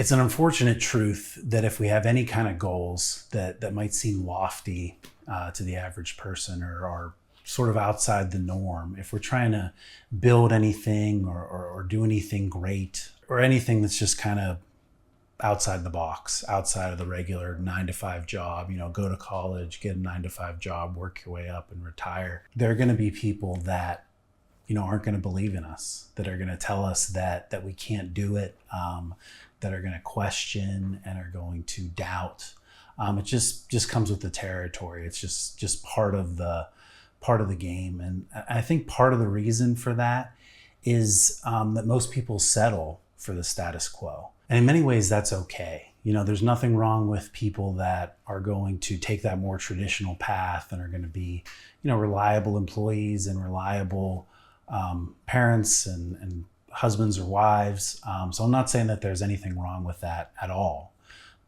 It's an unfortunate truth that if we have any kind of goals that might seem lofty to the average person or are sort of outside the norm, if we're trying to build anything or do anything great or anything that's just kind of outside the box, outside of the regular 9 to 5 job, go to college, get a 9 to 5 job, work your way up and retire, there are going to be people that aren't going to believe in us, that are going to tell us that we can't do it, that are going to question and are going to doubt. It just comes with the territory. It's just part of the game. And I think part of the reason for that is that most people settle for the status quo. And in many ways, that's okay. There's nothing wrong with people that are going to take that more traditional path and are going to be, reliable employees and reliable parents and husbands or wives. So I'm not saying that there's anything wrong with that at all.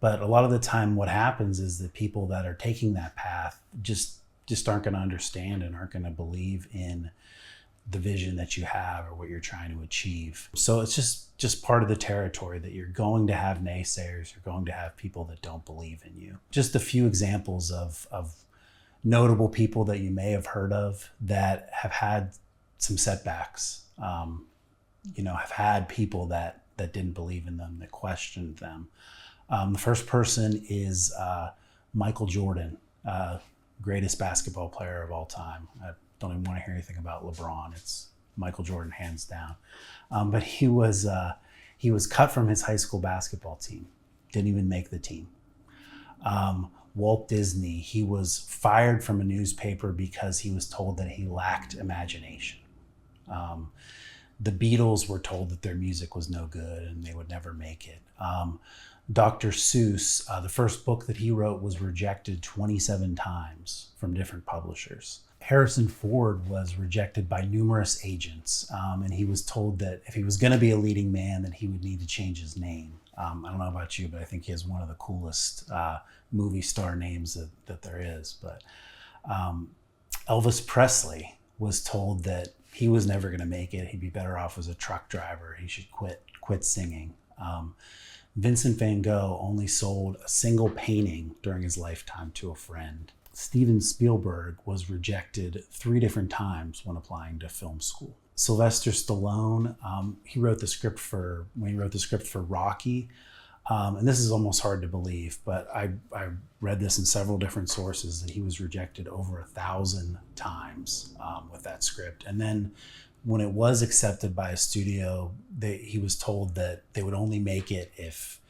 But a lot of the time what happens is that people that are taking that path just aren't going to understand and aren't going to believe in the vision that you have or what you're trying to achieve. So it's just part of the territory that you're going to have naysayers, you're going to have people that don't believe in you. Just a few examples of notable people that you may have heard of that have had some setbacks, have had people that didn't believe in them, that questioned them. The first person is Michael Jordan, greatest basketball player of all time. I don't even want to hear anything about LeBron. It's Michael Jordan, hands down. But he was cut from his high school basketball team, didn't even make the team. Walt Disney, he was fired from a newspaper because he was told that he lacked imagination. The Beatles were told that their music was no good and they would never make it. Dr. Seuss, the first book that he wrote was rejected 27 times from different publishers. Harrison Ford was rejected by numerous agents, and he was told that if he was going to be a leading man, that he would need to change his name. I don't know about you, but I think he has one of the coolest movie star names that there is. But Elvis Presley was told that he was never going to make it. He'd be better off as a truck driver. He should quit singing. Vincent van Gogh only sold a single painting during his lifetime to a friend. Steven Spielberg was rejected 3 different times when applying to film school. Sylvester Stallone, he wrote the script for Rocky, and this is almost hard to believe, but I read this in several different sources that he was rejected over 1,000 times with that script. And then when it was accepted by a studio, he was told that they would only make it if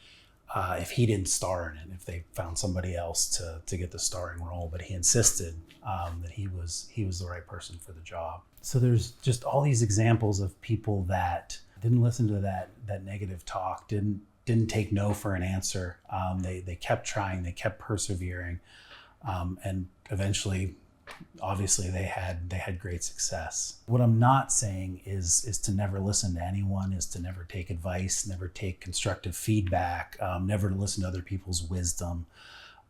he didn't star in it, if they found somebody else to get the starring role. But he insisted that he was the right person for the job. So there's just all these examples of people that didn't listen to that negative talk, didn't take no for an answer. They kept trying, they kept persevering, and eventually, obviously, they had great success. What I'm not saying is to never listen to anyone, is to never take advice, never take constructive feedback, never to listen to other people's wisdom.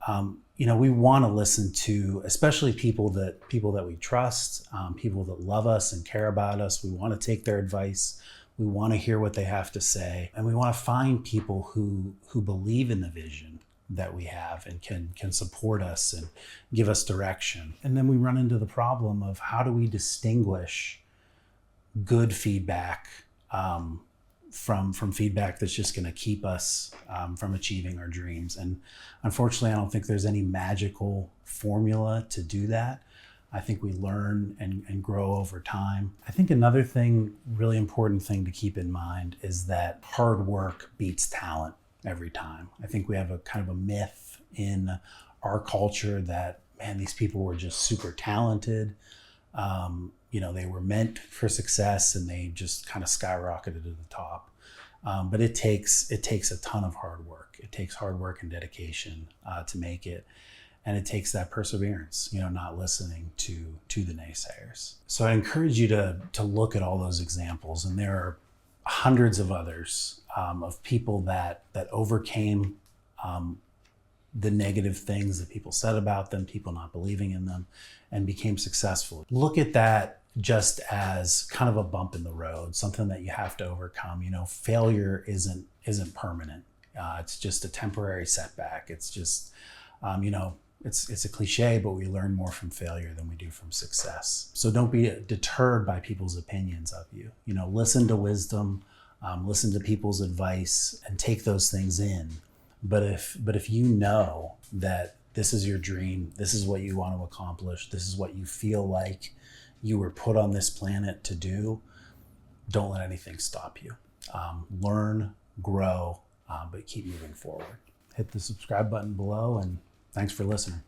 We want to listen to, especially people that we trust, people that love us and care about us. We want to take their advice. We want to hear what they have to say, and we want to find people who believe in the vision that we have and can support us and give us direction. And then we run into the problem of how do we distinguish good feedback from feedback that's just going to keep us from achieving our dreams. And unfortunately, I don't think there's any magical formula to do that. I think we learn and grow over time. I think another really important thing to keep in mind is that hard work beats talent every time. I think we have a kind of a myth in our culture that, man, these people were just super talented. They were meant for success and they just kind of skyrocketed to the top. But it takes a ton of hard work. It takes hard work and dedication to make it. And it takes that perseverance, not listening to the naysayers. So I encourage you to look at all those examples, and there are hundreds of others of people that overcame the negative things that people said about them, people not believing in them, and became successful. Look at that just as kind of a bump in the road, something that you have to overcome. Failure isn't permanent. It's just a temporary setback. It's just, it's a cliche, but we learn more from failure than we do from success. So don't be deterred by people's opinions of you. Listen to wisdom, listen to people's advice, and take those things in. But if you know that this is your dream, this is what you want to accomplish, this is what you feel like you were put on this planet to do, don't let anything stop you. Learn, grow, but keep moving forward. Hit the subscribe button below, and thanks for listening.